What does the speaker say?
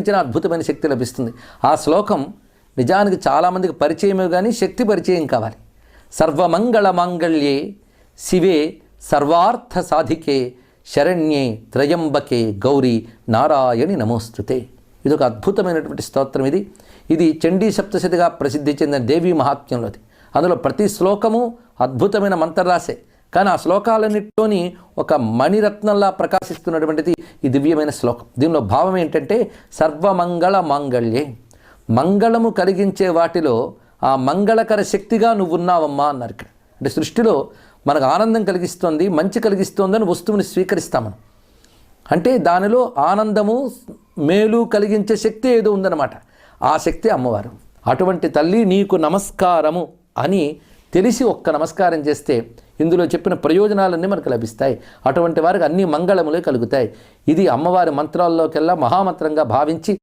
ఇచ్చిన అద్భుతమైన శక్తి లభిస్తుంది. ఆ శ్లోకం నిజానికి చాలామందికి పరిచయమే కానీ శక్తి పరిచయం కావాలి. సర్వమంగళ మాంగళ్యే శివే సర్వార్థ సాధికే శరణ్యే త్రయంబకే గౌరీ నారాయణి నమోస్తుతే. ఇది ఒక అద్భుతమైనటువంటి స్తోత్రం. ఇది చండీ సప్తశతిగా ప్రసిద్ధి చెందిన దేవీ మహాత్మ్యంలోది. అందులో ప్రతి శ్లోకము అద్భుతమైన మంత్రరాశే, కానీ ఆ శ్లోకాలన్నింటిలోని ఒక మణిరత్నంలా ప్రకాశిస్తున్నటువంటిది ఈ దివ్యమైన శ్లోకం. దీనిలో భావం ఏంటంటే సర్వమంగళ మాంగళ్యే, మంగళము కలిగించే వాటిలో ఆ మంగళకర శక్తిగా నువ్వున్నావమ్మా అన్నారు ఇక్కడ. అంటే సృష్టిలో మనకు ఆనందం కలిగిస్తోంది, మంచి కలిగిస్తోందని వస్తువుని స్వీకరిస్తామని, అంటే దానిలో ఆనందము మేలు కలిగించే శక్తి ఏదో ఉందన్నమాట. ఆ శక్తి అమ్మవారు. అటువంటి తల్లి నీకు నమస్కారము అని తెలిసి ఒక్క నమస్కారం చేస్తే ఇందులో చెప్పిన ప్రయోజనాలన్నీ మనకు లభిస్తాయి. అటువంటి వారికి అన్ని మంగళములే కలుగుతాయి. ఇది అమ్మవారి మంత్రాల్లోకెల్లా మహామంత్రంగా భావించి